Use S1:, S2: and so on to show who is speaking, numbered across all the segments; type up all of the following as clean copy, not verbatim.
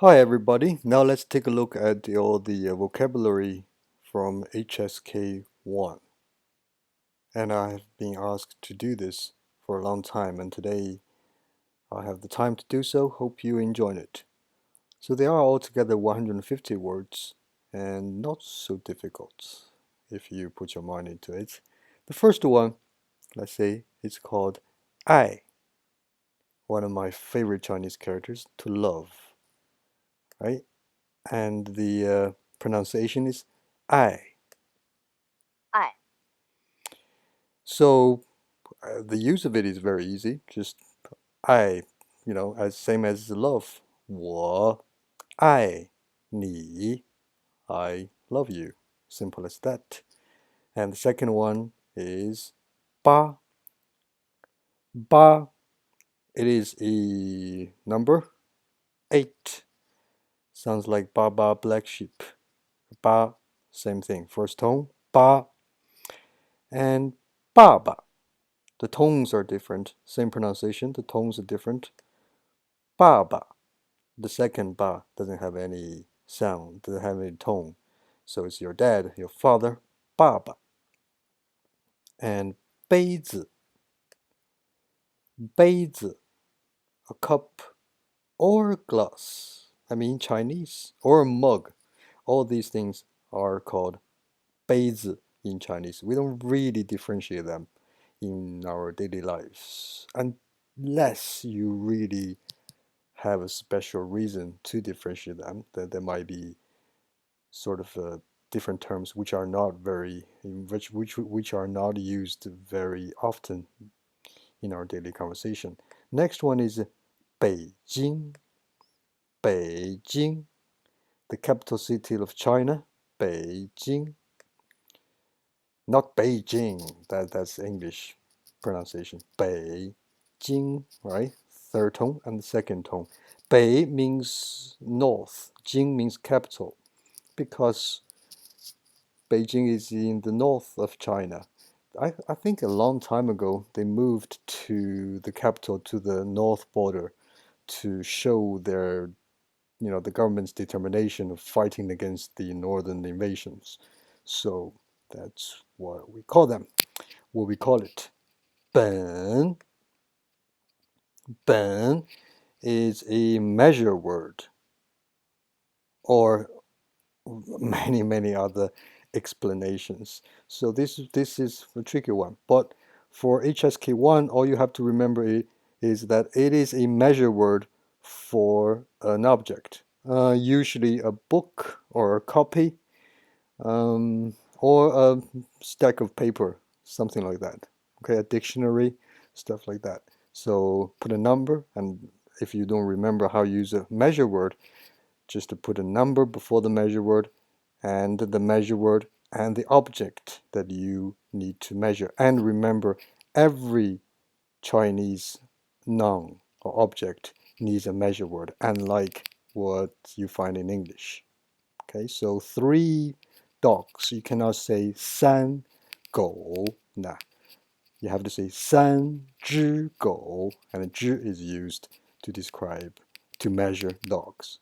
S1: Hi everybody. Now let's take a look at all the vocabulary from HSK 1. And I have been asked to do this for a long time, and today I have the time to do so. Hope you enjoy it. So there are altogether 150 words, and not so difficult if you put your mind into it. The first one, let's say, it's called 爱, one of my favorite Chinese characters, to love, right? And the pronunciation is 爱.
S2: 爱
S1: So the use of it is very easy. Just I, as same as love. 我爱你. I love you. Simple as that. And the second one is 八. 八. It is a number 8. Sounds like Baba Black Sheep. 八, same thing. First tone 八. And 爸爸. The tones are different. Same pronunciation. The tones are different. 爸爸. The second ba doesn't have any sound, doesn't have any tone. So it's your dad, your father, 爸爸. And 杯子, 杯子, a cup or a glass. I mean Chinese, or a mug. All these things are called 杯子 in Chinese. We don't really differentiate them in our daily lives unless you really have a special reason to differentiate them. That there might be sort of different terms which are not very which are not used very often in our daily conversation. Next one is Beijing. Beijing, the capital city of China. Beijing, not Beijing. That's English pronunciation. Beijing, right? Third tone and the second tone. Bei means north. Jing means capital, because Beijing is in the north of China. I think a long time ago they moved to the capital, to the north border, to show their, the government's determination of fighting against the northern invasions. So that's what we call them. What we call it. 本. 本 is a measure word, or many other explanations. So this is a tricky one. But for HSK1, all you have to remember is that it is a measure word for an object, usually a book or a copy, or a stack of paper, something like that. Okay, a dictionary, stuff like that. So put a number, and if you don't remember how to use a measure word, just to put a number before the measure word, and the measure word and the object that you need to measure. And remember, every Chinese noun or object needs a measure word, unlike what you find in English. Okay, so 3 dogs. You cannot say 三狗. Nah, you have to say 3只狗, and 只 is used to describe, to measure dogs.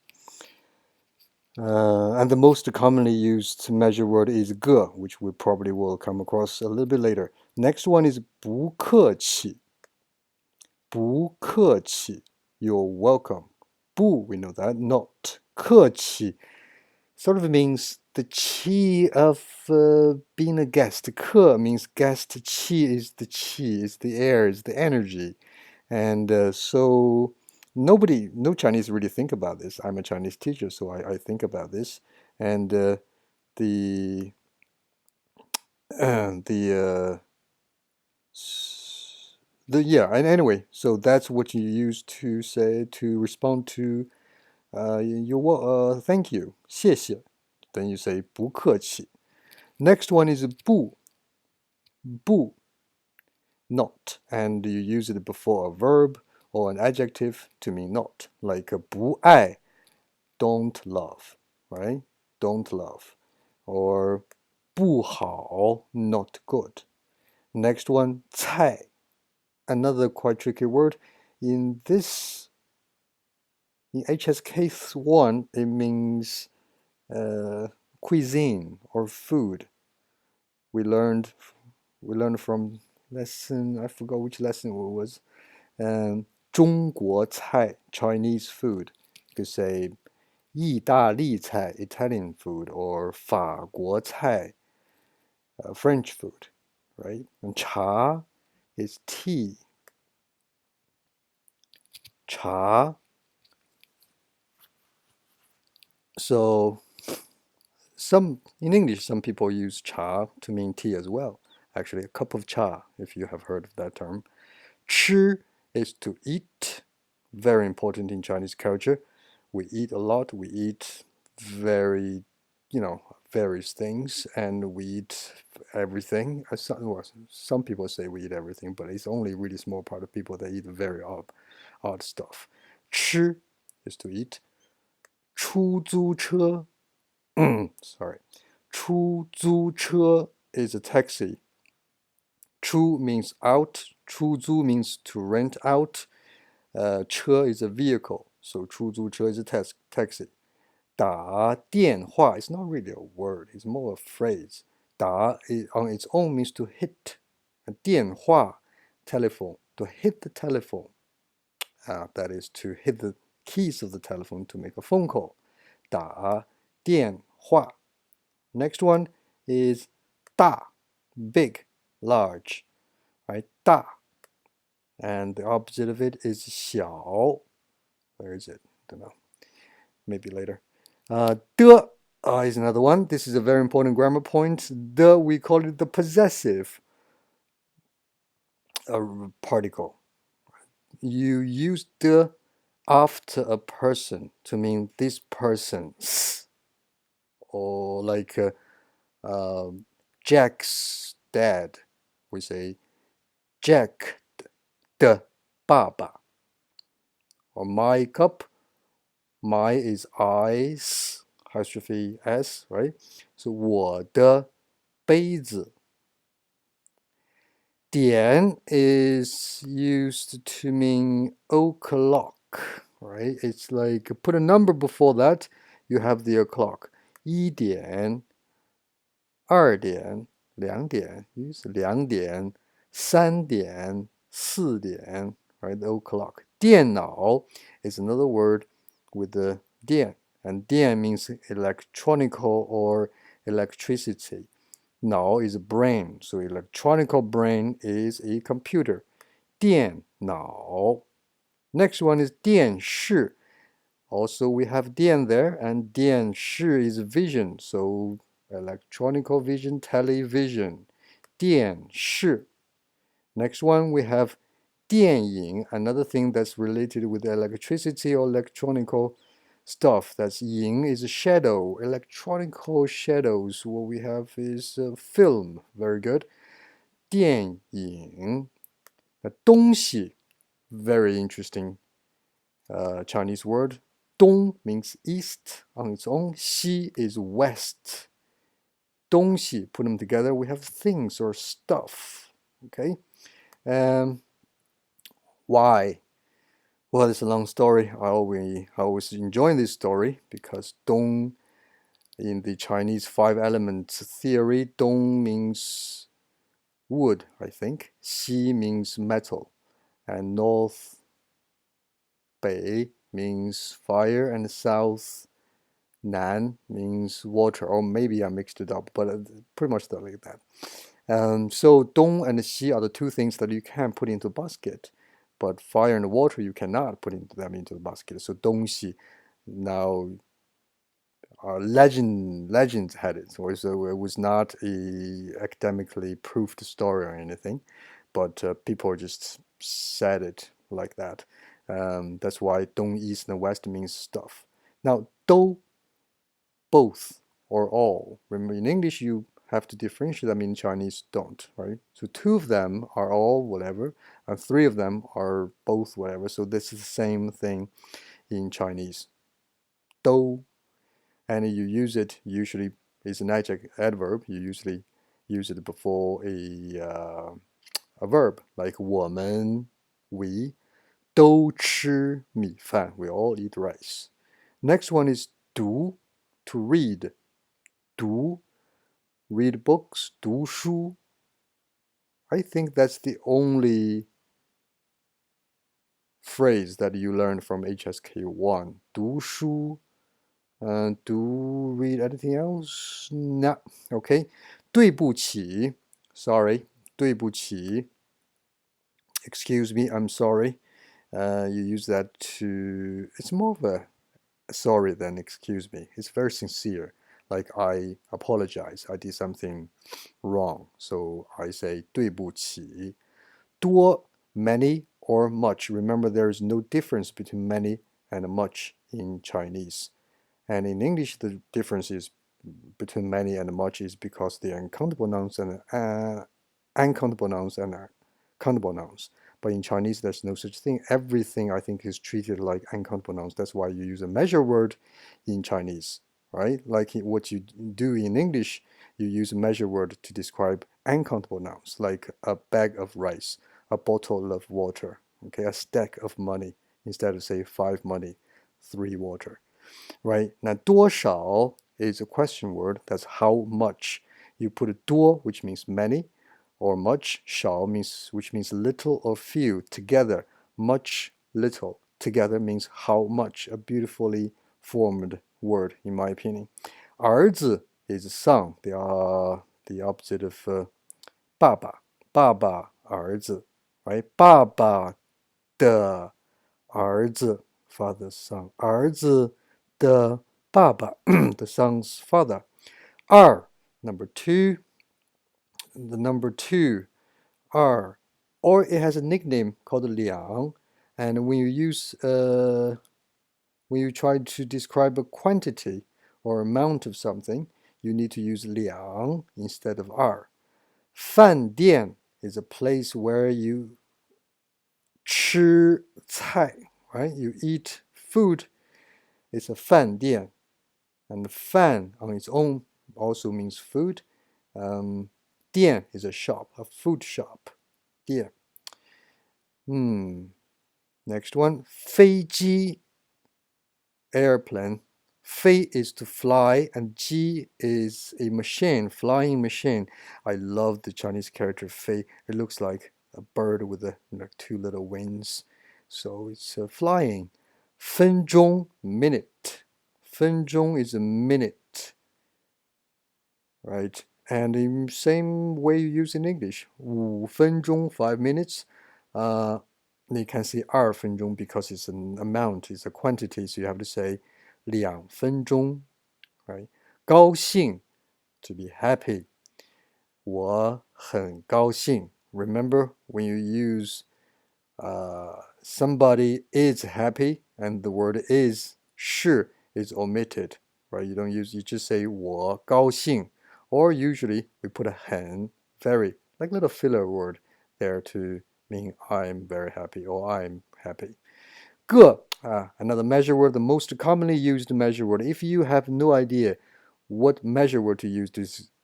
S1: And the most commonly used measure word is 个, which we probably will come across a little bit later. Next one is 不客气. 不客气. You're welcome. 不, we know that. Not. 客气 sort of means the qi of being a guest. 客 means guest. Qi is the qi, is the air, is the energy. And so no Chinese really think about this. I'm a Chinese teacher, so I think about this. And the the yeah. And anyway, so that's what you use to say, to respond to thank you, 谢谢. Then you say 不客气. Next one is 不. 不, not, and you use it before a verb or an adjective to mean not, like 不爱, don't love, right? Don't love. Or 不好, not good. Next one, 菜, another quite tricky word. In this In HSK1, it means uh, cuisine or food. We learned we learned from lesson, I forgot which lesson it was. 中国菜 Chinese food. You could say 意大利菜 Italian food or 法国菜 French food, right? And cha is tea. Cha. So some in English, some people use cha to mean tea as well. Actually, a cup of cha, if you have heard of that term. 吃 is to eat, very important in Chinese culture. We eat a lot. We eat very, various things, and we eat everything. Some people say we eat everything, but it's only a really small part of people that eat very odd stuff. 吃 is to eat. 出租车 sorry. 出租车 is a taxi. 出 means out. 出租 means to rent out. 车 is a vehicle. So 出租车 is a taxi. 打电话 is not really a word. It's more a phrase. 打 on its own means to hit. 电话 telephone. To hit the telephone. That is to hit the keys of the telephone to make a phone call. 打电话. Next one is 大 big, large. Right? 大. And the opposite of it is 小. Where is it? Don't know. Maybe later. 的 is another one. This is a very important grammar point. The, we call it the possessive particle. You use the after a person to mean this person's. Or like Jack's dad. We say Jack 的爸爸. Or my cup. My is I's, apostrophe S, right? So 我的杯子. 点 is used to mean o'clock, right? It's like put a number before that, you have the o'clock. 一点, 二点, 两点, use 两点, 三点, 四点, right? The o'clock. 电脑 is another word with the 电, and 电 means electronical or electricity. 脑 is a brain, so electronical brain is a computer. 电脑. Next one is 电视. Also, we have 电 there, and 电视 is vision, so electronical vision, television. 电视. Next one, we have 电影, another thing that's related with electricity or electronical stuff. That's 影 is a shadow, electronical shadows. What we have is film. Very good. 电影. 东西, very interesting Chinese word. 东 means east on its own. 西 is west. 东西, put them together, we have things or stuff. Okay. Why? Well, it's a long story. I always enjoy this story because 东 in the Chinese five elements theory, 东 means wood, I think. 西 means metal, and north, 北 means fire, and south, 南 means water. Or maybe I mixed it up, but pretty much like that. So 东 and 西 are the two things that you can put into a basket, but fire and water you cannot put them into the basket. So 东西 now legends had it, so it was not a academically proved story or anything, but people just said it like that. That's why 东 east and west means stuff. Now 都 both or all. Remember, in English you have to differentiate them, in Chinese don't, right? So two of them are all whatever, and three of them are both whatever. So this is the same thing in Chinese. 都, and you use it usually, it's an adverb. You usually use it before a verb, like 我们, we, 都吃米饭. We all eat rice. Next one is 读, to read. 读, read books, 读书. I think that's the only phrase that you learned from HSK 1. 读书. Do read anything else? No. Okay. 对不起. Sorry. 对不起. Excuse me. I'm sorry. You use that to. It's more of a sorry than excuse me. It's very sincere. Like I apologize. I did something wrong. So I say 对不起. 多, many, or much. Remember, there is no difference between many and much in Chinese. And in English, the difference is between many and much is because they are uncountable nouns and uncountable nouns and countable nouns. But in Chinese, there's no such thing. Everything, I think, is treated like uncountable nouns. That's why you use a measure word in Chinese, right? Like what you do in English, you use a measure word to describe uncountable nouns, like a bag of rice, a bottle of water, okay, a stack of money, instead of say 5 money, 3 water. Right? Now, 多少 is a question word. That's how much. You put a 多, which means many, or much. 少 means which means little or few together. Much, little together means how much. A beautifully formed word, in my opinion. 儿子 is son. They are the opposite of 爸爸. 爸爸儿子, right? 爸爸的儿子 father's son. 儿子的爸爸 the son's father. 二 number two. The number two 二 or it has a nickname called Liang, and when you try to describe a quantity or amount of something, you need to use Liang instead of 二. 饭店 is a place where you 吃菜, right? You eat food. It's a 饭店. And 饭 on its own also means food. 店 is a shop, a food shop. 店. Next one. 飞机 airplane. 飞 is to fly, and 机 is a machine, flying machine. I love the Chinese character 飞. It looks like a bird with two little wings. So it's flying. 分钟 minute. 分钟 is a minute, right? And in same way you use in English. 5分钟 5 minutes. You can say 2分钟 because it's an amount, it's a quantity, so you have to say 2分钟, right? 高兴 to be happy. 我很高兴. Remember when you use somebody is happy and the word is 是 is omitted, right? You just say 我高兴, or usually we put a 很 very, like little filler word there to mean I'm very happy or I'm happy. 个 another measure word, the most commonly used measure word. If you have no idea what measure word to use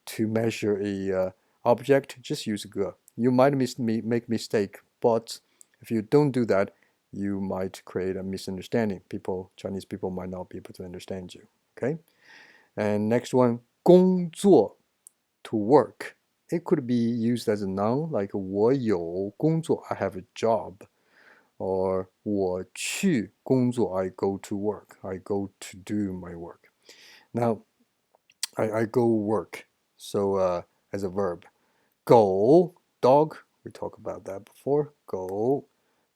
S1: to measure a object, just use 个. You might make mistake, but if you don't do that, you might create a misunderstanding. Chinese people might not be able to understand you. Okay? And next one, 工作 to work. It could be used as a noun, like 我有工作, I have a job. Or 我去工作, I go to work. I go to do my work. Now, I go work. So as a verb. 狗, dog. We talked about that before. 狗,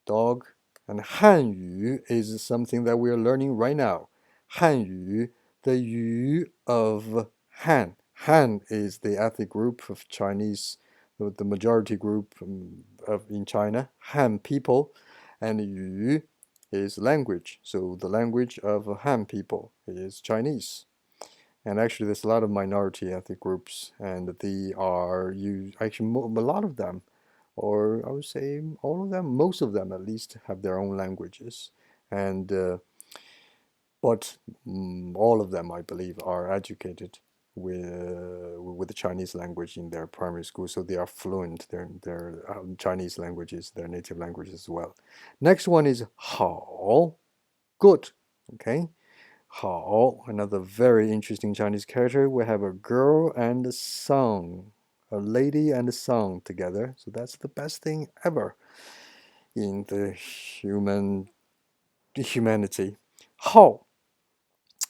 S1: dog. And 汉语 is something that we are learning right now. 汉语, the 语 of Han. Han is the ethnic group of Chinese, the majority group in China. Han people. And 语 is language. So the language of Han people is Chinese. And actually, there's a lot of minority ethnic groups, and they are actually a lot of them, or I would say all of them, most of them at least, have their own languages, and but all of them, I believe, are educated with the Chinese language in their primary school, so they are fluent. Their Chinese language is their native language as well. Next one is 好, good. Okay, 好, another very interesting Chinese character. We have a girl and a son, a lady and a son together. So that's the best thing ever in the humanity. 好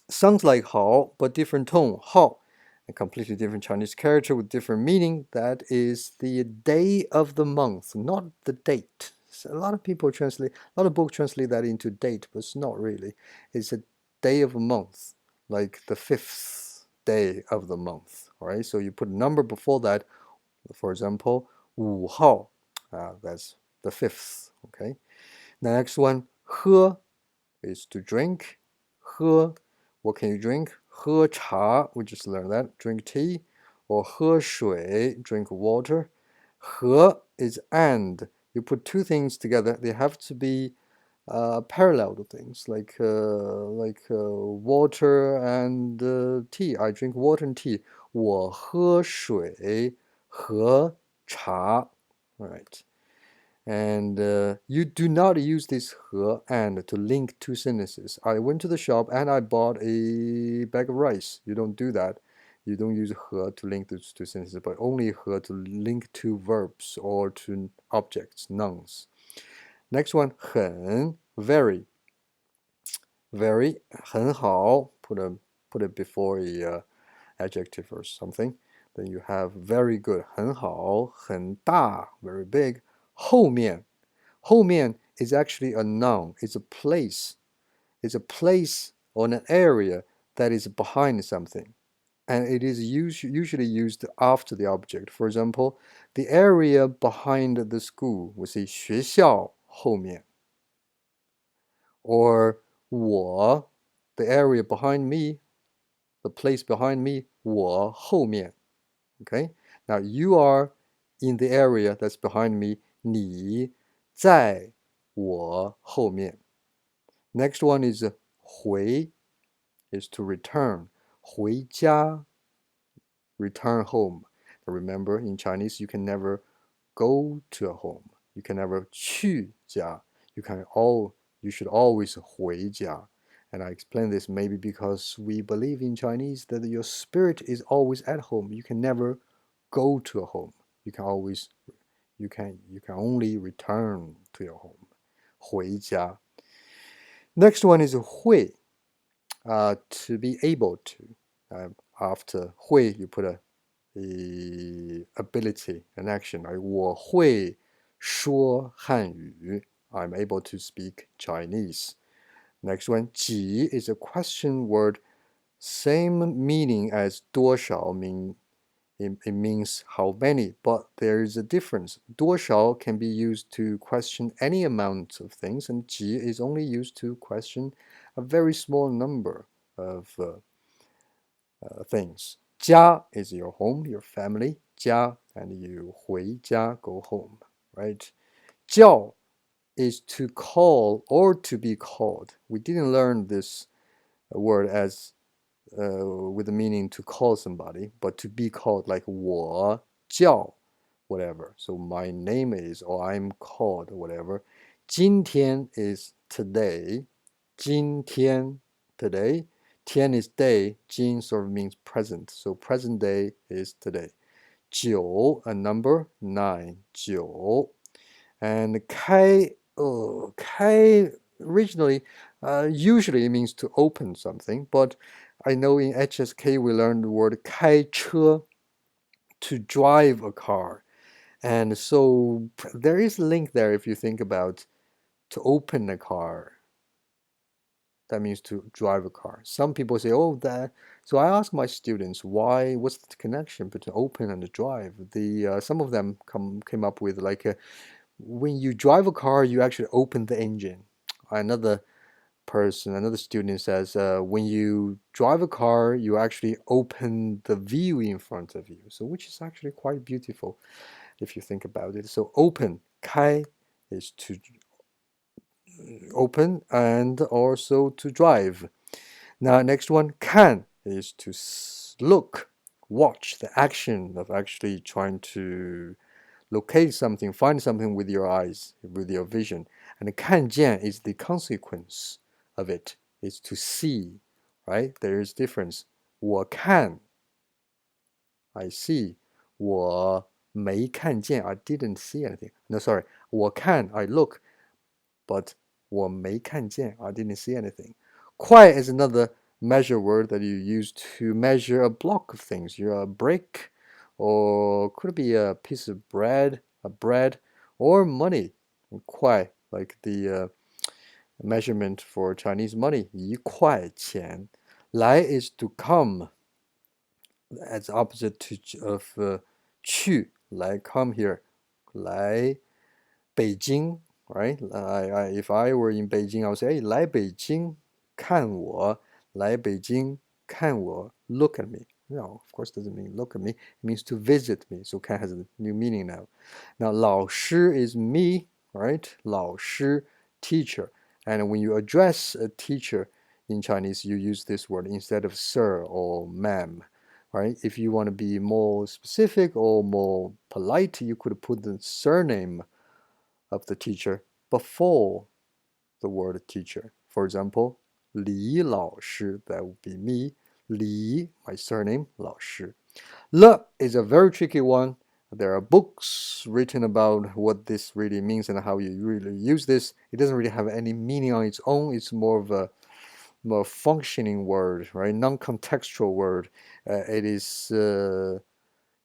S1: sounds like 好, but different tone. 好, a completely different Chinese character with different meaning. That is the day of the month, not the date. So a lot of people translate, a lot of books translate that into date, but it's not really. It's a day of a month, like the fifth day of the month. All right, so you put a number before that. For example, 五号, that's the fifth. Okay, the next one, 喝 is to drink. 喝, what can you drink? 喝茶, we just learned that, drink tea. Or 喝水, drink water. 和 is and. You put two things together, they have to be parallel things, like water and tea. I drink water and tea. 我喝水和茶. Right. And you do not use this 和 and to link two sentences. I went to the shop and I bought a bag of rice. You don't do that. You don't use 和 to link those two sentences, but only 和 to link two verbs or to objects, nouns. Next one, 很, very. Very, 很好. Put it before a adjective or something. Then you have very good, 很好,很大, very big. 后面. 后面 is actually a noun. It's a place. It's a place or an area that is behind something. And it is usually used after the object. For example, the area behind the school, we say 学校后面. Or 我, the area behind me, the place behind me, 我后面. Okay? Now you are in the area that's behind me, 你在我后面. Next one is 回 is to return. 回家, return home. Now remember, in Chinese, you can never go to a home. You can never 去家. You should always 回家. And I explain this maybe because we believe in Chinese that your spirit is always at home. You can never go to a home. You can only return to your home. 回家. Next one is 会, to be able to. After 会, you put a ability, an action. Like 我会说汉语. I'm able to speak Chinese. Next one, 几 is a question word, same meaning as 多少 it means how many, but there is a difference. 多少 can be used to question any amount of things, and 几 is only used to question a very small number of things. 家 is your home, your family. 家, and you 回家, go home, right? 叫 is to call or to be called. We didn't learn this word as with the meaning to call somebody, but to be called, like 我叫 whatever. So my name is, or I'm called, whatever. 今天 is today. 今天 today. 天 is day. 今 sort of means present. So present day is today. 九 a number. 9. 九. And 开 开 originally usually it means to open something, but I know in HSK we learned the word 开车 to drive a car. And so there is a link there if you think about to open a car. That means to drive a car. Some people say, oh, that. So I ask my students, what's the connection between open and drive? Some of them came up with like when you drive a car, you actually open the engine. Another student says, when you drive a car, you actually open the view in front of you. So which is actually quite beautiful if you think about it. So open, 开 is to open and also to drive. Now next one, 看 is to look. watch, the action of actually trying to locate something, find something with your eyes, with your vision. And 看见 is the consequence of it, is to see, right? There is difference. 我看 I see. 我没看见 I didn't see anything. No, sorry. 我看 I look, but 我没看见 I didn't see anything. 快 is another measure word that you use to measure a block of things. You're a brick, or could be a piece of bread, or money. 快, like the measurement for Chinese money. 一块钱. 来 is to come, as opposite of 去, like come here. 来 Beijing, right? If I were in Beijing, I would say, hey, 来北京看我, 来北京看我, look at me. No, of course, doesn't mean look at me. It means to visit me. So 看 has a new meaning now. Now, 老师 is me, right? 老师, teacher. And when you address a teacher in Chinese, you use this word instead of sir or ma'am, right? If you want to be more specific or more polite, you could put the surname of the teacher before the word teacher. For example, 李老师, that would be me. 李, my surname, 老师. Le is a very tricky one. There are books written about what this really means and how you really use this. It doesn't really have any meaning on its own. It's more of a more functioning word, right? Non-contextual word. It is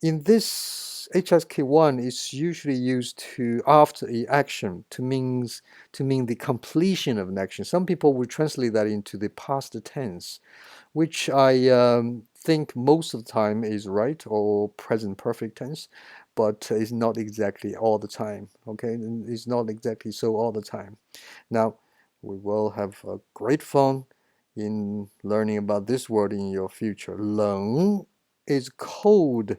S1: in this HSK1 is usually used to after a action to mean the completion of an action. Some people would translate that into the past tense, which I think most of the time is right, or present perfect tense, but it's not exactly all the time. Okay, it's not exactly so all the time. Now we will have a great fun in learning about this word in your future. 冷 is cold,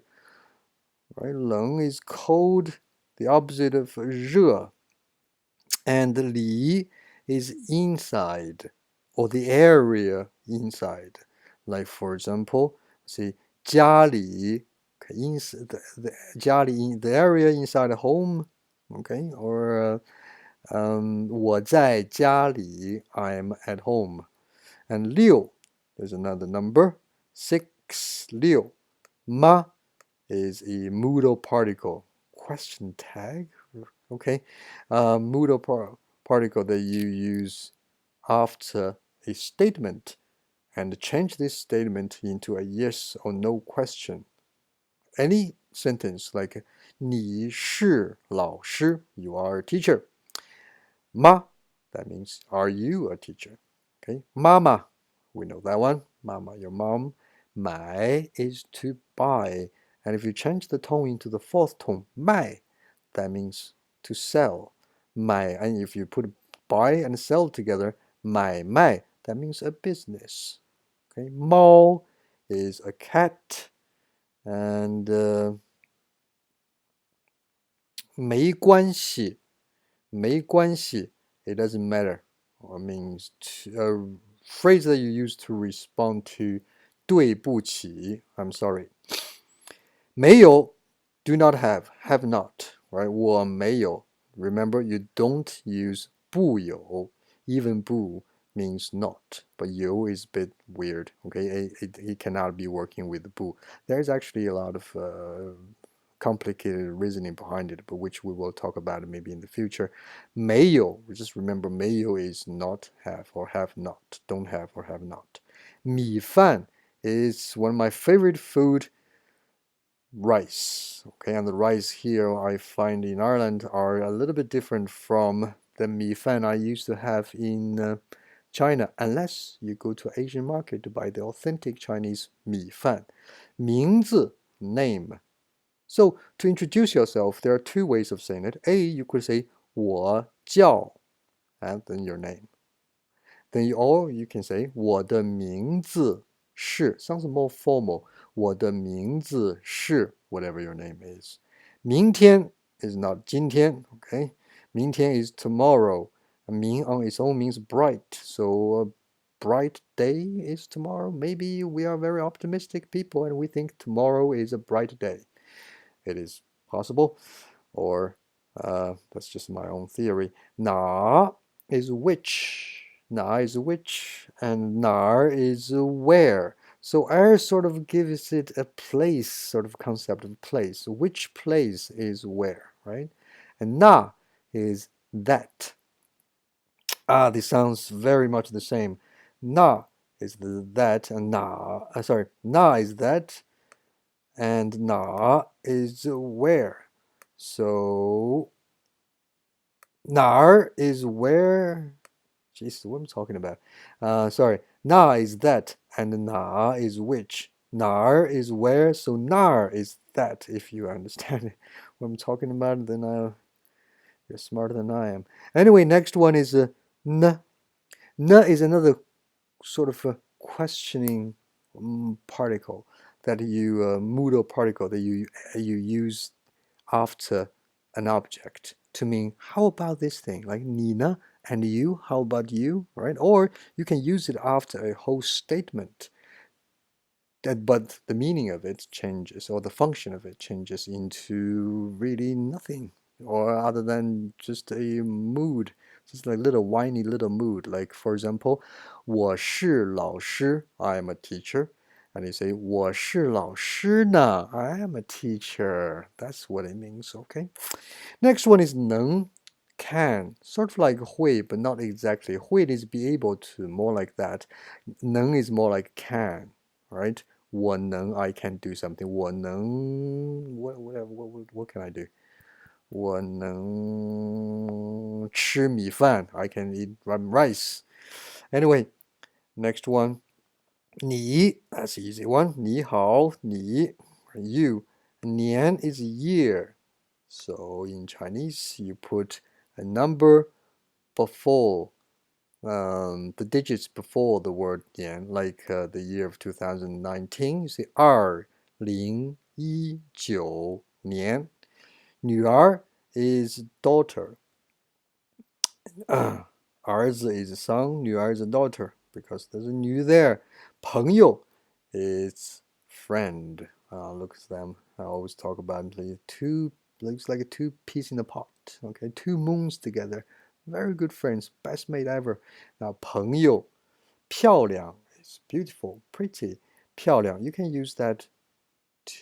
S1: right? 冷 is cold, the opposite of 热. And 里 is inside, or the area inside. Like for example, see 家里, okay, the 家里, the area inside a home, okay, or 我在家里, I'm at home. And 六, there's another number, 6, 六. Ma is a modal particle. Question tag? Okay. Modal particle that you use after a statement and change this statement into a yes or no question. Any sentence like 你是老师, you are a teacher. Ma, that means are you a teacher? Okay. Mama, we know that one. Mama, your mom. 买 is to buy. And if you change the tone into the fourth tone, 卖, that means to sell. 买, and if you put buy and sell together, 买卖, that means a business. Okay. 猫 is a cat. And 没关系, 没关系, it doesn't matter. Or means a phrase that you use to respond to 对不起, I'm sorry. 没有, do not have not, right? 我没有. Remember, you don't use 不有. Even 不 means not, but 有 is a bit weird, okay? It cannot be working with 不. There's actually a lot of complicated reasoning behind it, but which we will talk about maybe in the future. 没有, just remember 没有 is not have or have not, don't have or have not. 米饭 is one of my favorite food, rice. Okay, and the rice here I find in Ireland are a little bit different from the 米饭 I used to have in China, unless you go to Asian market to buy the authentic Chinese 米饭. 名字, name. So to introduce yourself, there are two ways of saying it. A, you could say 我叫, and then your name. Or you can say 我的名字是, sounds more formal. 我的名字是 whatever your name is. 明天 is not 今天, okay? 明天 is tomorrow. 明 on its own means bright. So bright day is tomorrow. Maybe we are very optimistic people and we think tomorrow is a bright day. It is possible, or that's just my own theory. 哪 is which, 哪 is which, and 哪 is where. So R sort of gives it a place, sort of concept of place. Which place is where, right? And 那 is that. This sounds very much the same. 那 is the that, and 哪, sorry, 那 is that, and 哪 is where. So 哪 is where. Jesus, what am I talking about? Sorry, 那 is that, and 哪 is which. 哪 is where, so 那 is that. If you understand what I'm talking about, then you're smarter than I am. Anyway, next one is n. N is another sort of a questioning particle that you modal particle that you use after an object to mean how about this thing, like 你呢 and you, how about you, right? Or you can use it after a whole statement but the meaning of it changes, or the function of it changes into really nothing, or other than just a mood, just like little whiny little mood. Like for example, 我是老师, I am a teacher. And you say 我是老师呢, I am a teacher. That's what it means, okay? Next one is 能, can, sort of like 会, but not exactly. 会 is be able to, more like that. 能 is more like can, right? 我能 I can do something. 我能 what can I do? 我能吃米饭 I can eat rice. Anyway, next one. 你 that's the easy one. 你好你 you. 年 is year. So in Chinese you put a number before the digits before the word 年, like the year of 2019, you say 2019年. 女儿 is daughter. 儿子 is son, 女儿 is a daughter, because there's a 女 there. 朋友 is friend. Look at them. I always talk about two, looks like a two peas in a pot. Okay, two moons together. Very good friends, best mate ever. Now 朋友 漂亮 is beautiful, pretty. 漂亮, you can use that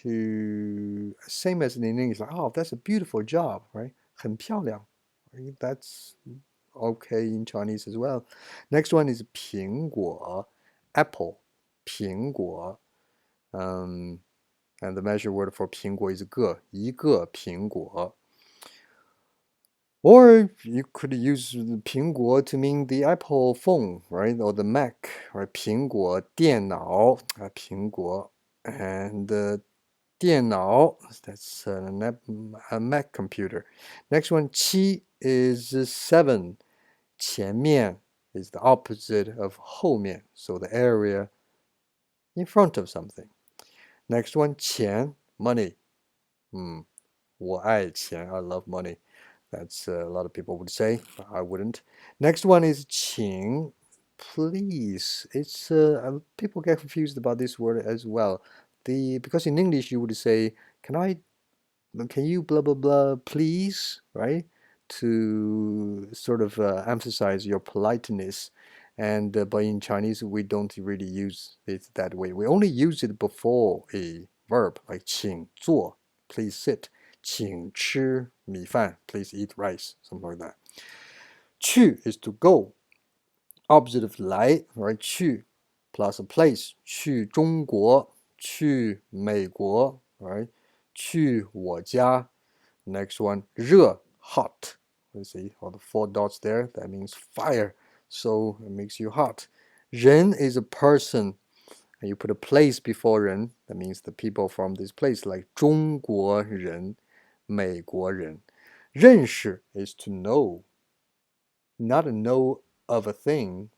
S1: to same as in English, like, oh, that's a beautiful job, right? 很漂亮. That's okay in Chinese as well. Next one is 苹果, apple, 苹果. And the measure word for 苹果 is 个, 一个苹果. Or you could use 苹果 to mean the Apple phone, right? Or the Mac, right? 苹果电脑, 苹果. And 电脑, that's a Mac computer. Next one, 七 is 7. 前面 is the opposite of 后面, so the area in front of something. Next one, 钱, money. 我爱钱, I love money. That's a lot of people would say, but I wouldn't. Next one is 请, please. It's people get confused about this word as well. Because in English you would say, can you blah blah blah please, right? To sort of emphasize your politeness. And but in Chinese we don't really use it that way. We only use it before a verb, like 请坐, please sit. 请吃米饭, please eat rice, something like that. 去 is to go. Opposite of 来, right? 去 plus a place. 去中国, 去美国, right? 去我家. Next one, 热 hot. Let's see all the 4 dots there. That means fire. So it makes you hot. 人 is a person. And you put a place before 人. That means the people from this place, like 中国人, 美国人. 认识 is to know. Not to know of a thing,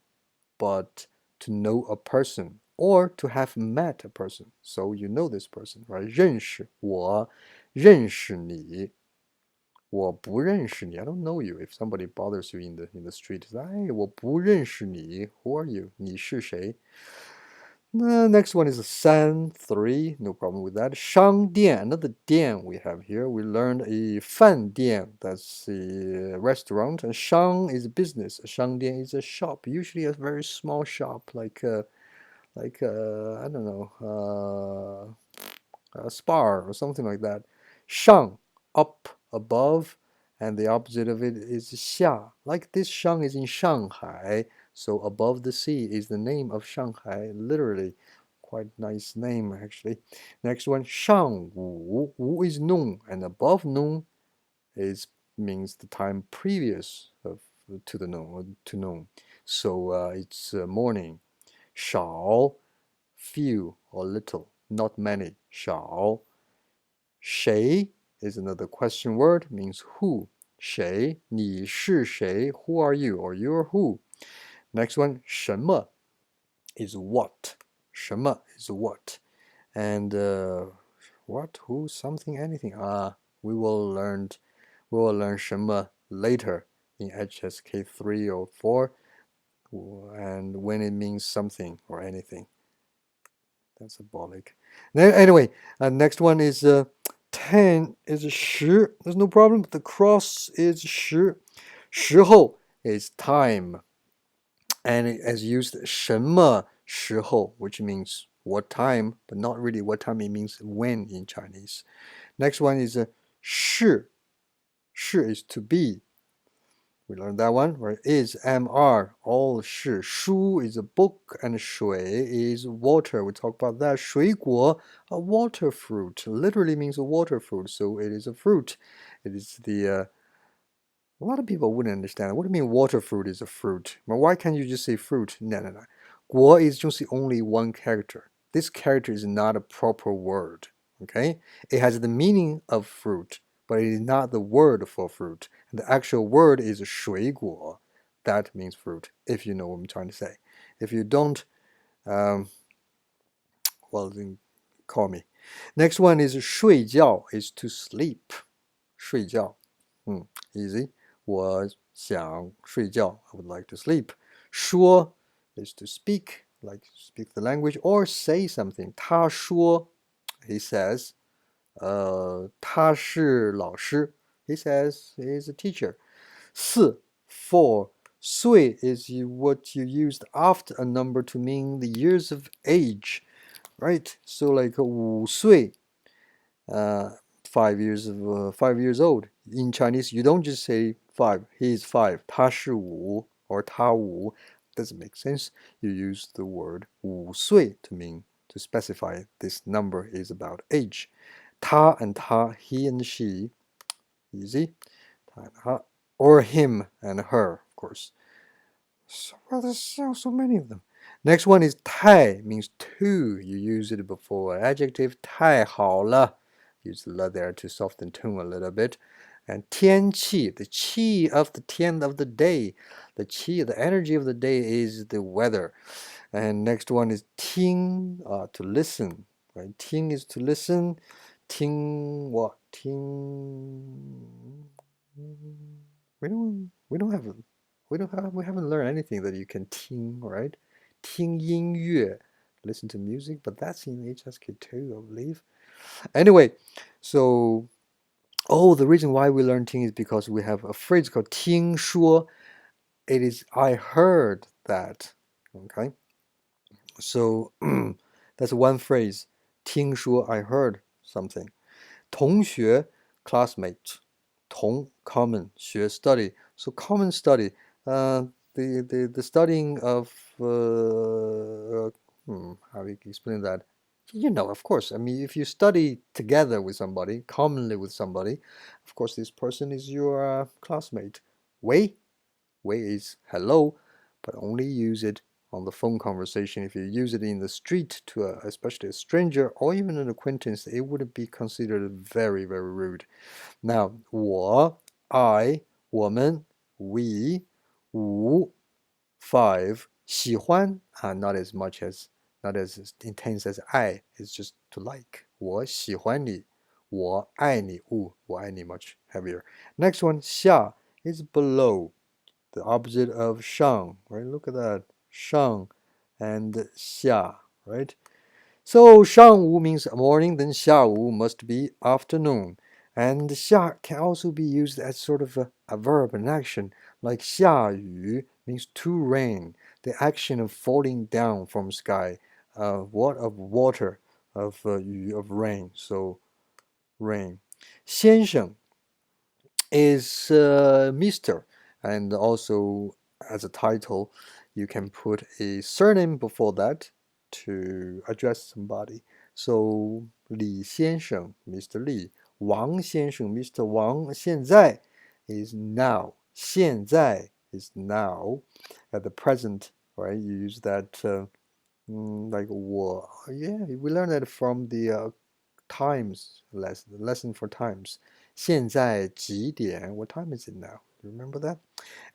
S1: but to know a person, or to have met a person. So you know this person, right? 认识我,认识你.我不认识你. I don't know you. If somebody bothers you in the street, 哎，我不认识你. Who are you? 你是谁? The next one is 3, no problem with that. 商店, another 店 we have here. We learned a 饭店, that's a restaurant, and 商 is a business. 商店 is a shop, usually a very small shop, like I don't know, a spa or something like that. 上, up, above, and the opposite of it is 下. Like this shang is in Shanghai, so above the sea is the name of Shanghai, literally. Quite nice name actually. Next one, 上午. Wu is noon, and above noon is means the time previous of to the noon to noon. So it's morning. 少, few or little, not many. 少. 谁 is another question word, means who. 谁,你是谁, who are you, or you're who. Next one, 什么 is what. 什么 is what. And what, who, something, anything. We will learn 什么 later in HSK 3 or 4, and when it means something or anything. That's symbolic. Anyway, next one is 10 is 十. There's no problem. The cross is 十. 时候 is time. And it has used 什么时候, which means what time, but not really what time. It means when in Chinese. Next one is 是. 是 is to be. We learned that one, where is MR, all 是. 书 is a book, and 水 is water. We talked about that. 水果, a water fruit, literally means a water fruit, so it is a fruit. It is a lot of people wouldn't understand. What do you mean water fruit is a fruit? Well, why can't you just say fruit? No. 国 is just only one character. This character is not a proper word, okay? It has the meaning of fruit, but it is not the word for fruit. And the actual word is 水果. That means fruit, if you know what I'm trying to say. If you don't, well, then call me. Next one is 睡觉, is to sleep. 睡觉. Easy. 我想睡觉. I would like to sleep. 说 is to speak, like speak the language or say something. 他说, he says. 他是老师. He says he is a teacher. 4. 岁 is what you used after a number to mean the years of age, right? So like 5岁, 5 years old. In Chinese, you don't just say 5. He is 5. 他是5 or 他5. Doesn't make sense. You use the word 5岁 to mean to specify this number is about age. 他 and 他, he and she, easy. 他 and 他, or him and her, of course. So, well, there's so many of them. Next one is 太 means to. You use it before adjective. 太好了. Use the la there to soften tone a little bit. And 天气, the qi of the 天 of the day. The qi, the energy of the day is the weather. And next one is 听, to listen. Right? 听 is to listen. 听 what? 听. We haven't learned anything that you can 听, right? 听音乐, listen to music, but that's in HSK too, I believe. Anyway, so the reason why we learn 听 is because we have a phrase called 听说. It is I heard that. Okay, so that's one phrase. 听说, I heard something. 同学, classmate. 同 common, 学 study. So common study. The studying of how do you explain that? You know, of course. I mean, if you study together with somebody, commonly with somebody, of course, this person is your classmate. 喂 is hello, but only use it on the phone conversation. If you use it in the street to especially a stranger or even an acquaintance, it would be considered very, very rude. Now, 我, I, 我们, we, 五, 5, 喜欢, not as intense as I, it's just to like. 我喜欢你,我爱你. Ooh, 我爱你 much heavier. Next one, 下 is below, the opposite of 上, right? Look at that. 上 and 下, right? So 上午 means morning, then 下午 must be afternoon. And 下 can also be used as sort of a verb, an action, like 下雨 means to rain, the action of falling down from sky, what of water, of 雨 of rain, so rain. 先生 is Mr. And also as a title, you can put a surname before that to address somebody. So 李先生, Mr. Li. 王先生, Mr. Wang. 现在 is now. 现在 is now. At the present, right? You use that like 我. Yeah, we learned that from the times lesson for times. 现在几点? What time is it now? You remember that?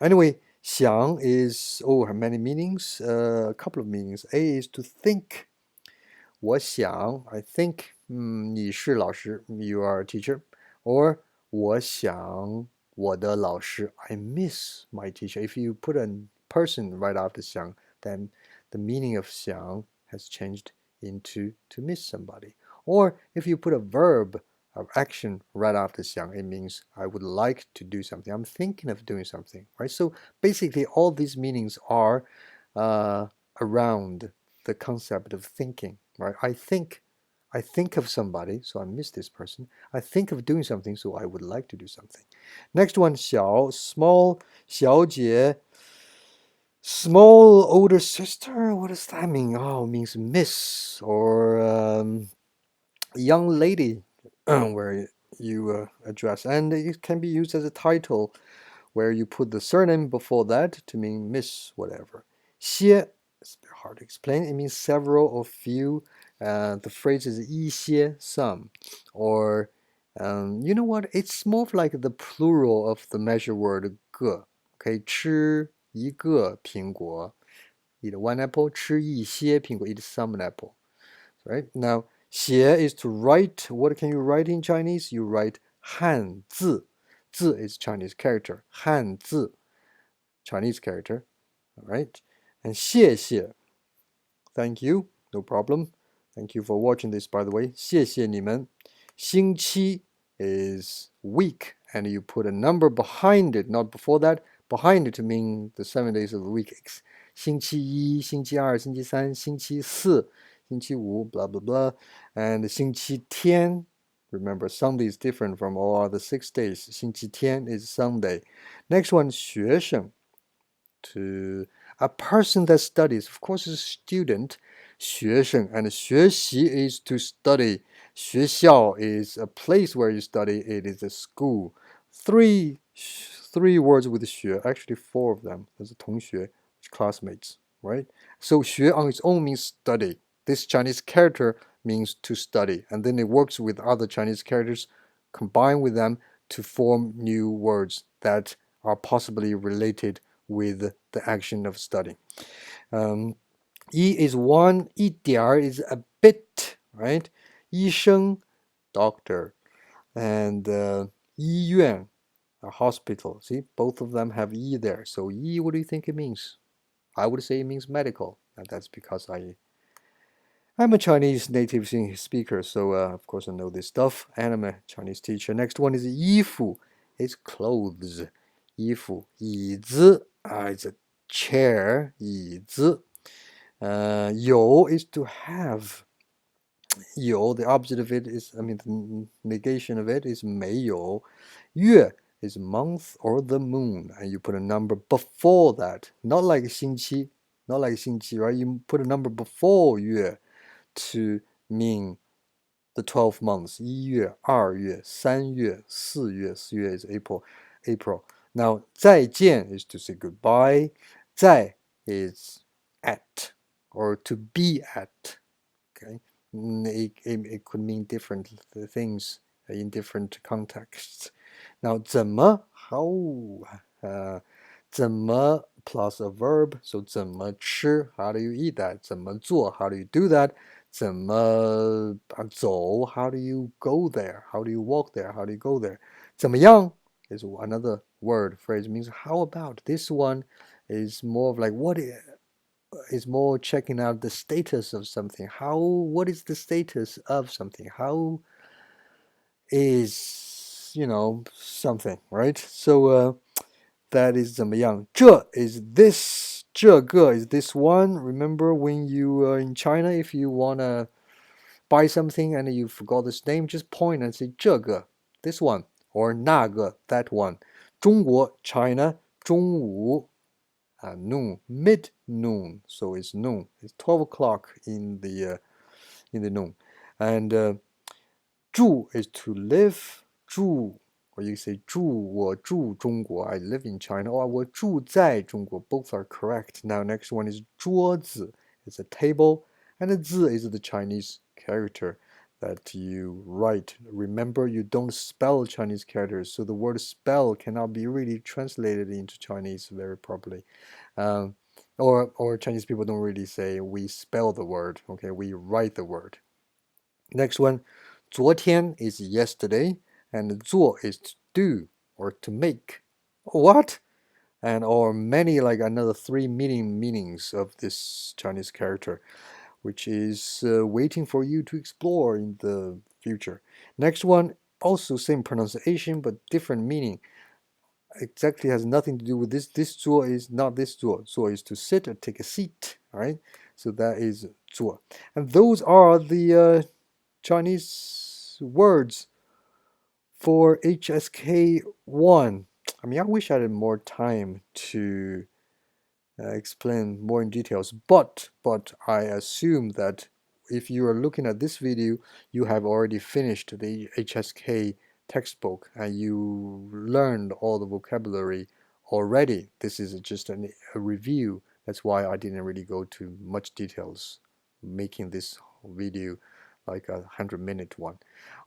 S1: Anyway, 想 is have many meanings. A couple of meanings. A is to think. 我想 I think 你是老师 you are a teacher. Or 我想我的老师 I miss my teacher. If you put a person right after 想, then the meaning of 想 has changed into to miss somebody. Or if you put a verb of action right after 想, it means I would like to do something. I'm thinking of doing something, right? So basically all these meanings are around the concept of thinking, right? I think of somebody, so I miss this person. I think of doing something, so I would like to do something. Next one, 小, small, 小姐, small older sister. What does that mean? Oh, it means miss or young lady, where you address, and it can be used as a title where you put the surname before that to mean miss whatever. 些, it's a bit hard to explain. It means several or few. The phrase is 一些, some. Or, you know what? It's more of like the plural of the measure word 个. Okay, 吃一个苹果. Eat one apple. 吃一些苹果. Eat some apple. Right? Now, 写 is to write. What can you write in Chinese? You write 汉字. 字 is Chinese character. 汉字, Chinese character. All right. And 谢谢, thank you, no problem. Thank you for watching this, by the way. 谢谢你们. 星期 is week, and you put a number behind it, not before that, behind it to mean the 7 days of the week. 星期一, 星期二, 星期三, 星期四, 星期五, blah, blah, blah. And 星期天, remember, Sunday is different from all other 6 days. 星期天 is Sunday. Next one, 学生. To a person that studies, of course, is a student. 学生 and 学习 is to study. 学校 is a place where you study. It is a school. Three words with 学, actually 4 of them. There's a 同学, classmates, right? So 学 on its own means study. This Chinese character means to study, and then it works with other Chinese characters, combine with them to form new words that are possibly related with the action of studying. E is one, 一点儿 is a bit, right? 医生, doctor, and 医院, a hospital. See, both of them have E there. So E, what do you think it means? I would say it means medical, and that's because I'm a Chinese native speaker, so of course I know this stuff, and I'm a Chinese teacher. Next one is 衣服, it's clothes. 衣服, 椅子, it's a chair, 椅子. 有 is to have. 有, the opposite of it is, I mean, the negation of it is 没有. 月 is month or the moon, and you put a number before that, not like 星期, right? You put a number before 月 to mean the 12 months. 1月, 2月, 3月, 4月, 4月 is April. Now, 再见 is to say goodbye. 在 is at or to be at. Okay, it could mean different things in different contexts. Now, 怎么 how 怎么 plus a verb, so 怎么吃 how do you eat that? 怎么做 how do you do that? 怎么走? How do you go there? How do you walk there? How do you go there? 怎么样 is another word phrase means how about. This one is more of like is more checking out the status of something. What is the status of something? How is, something, right? So that is 怎么样? 这 is this. 这个 is this one. Remember when you are in China, if you wanna buy something and you forgot this name, just point and say 这个, this one, or 那个, that one. 中国 China, 中午 noon, mid noon, so it's noon. It's 12 o'clock in the noon, and 住 is to live. 住 or you say 住我住中国 I live in China, or 我住在中国 both are correct. Now next one is 桌子 it's a table, and the 字 is the Chinese character that you write. Remember, you don't spell Chinese characters, so the word spell cannot be really translated into Chinese very properly. Um, or Chinese people don't really say we spell the word, okay, we write the word. Next one, 昨天 is yesterday, and 做 is to do or to make. What? And or many like another three meanings of this Chinese character, which is waiting for you to explore in the future. Next one, also same pronunciation but different meaning. Exactly has nothing to do with this. This 坐 is not this 坐. 坐 is to sit or take a seat. All right. So that is 坐. And those are the Chinese words for HSK 1. I mean, I wish I had more time to explain more in details, but I assume that if you are looking at this video, you have already finished the HSK textbook and you learned all the vocabulary already. This is just a review. That's why I didn't really go to much details making this video like 100-minute one.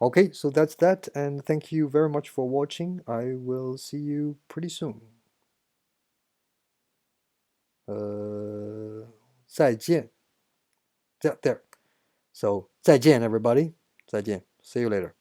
S1: Okay, so that's that, and thank you very much for watching. I will see you pretty soon. 再见. There. So 再见 everybody. 再见. See you later.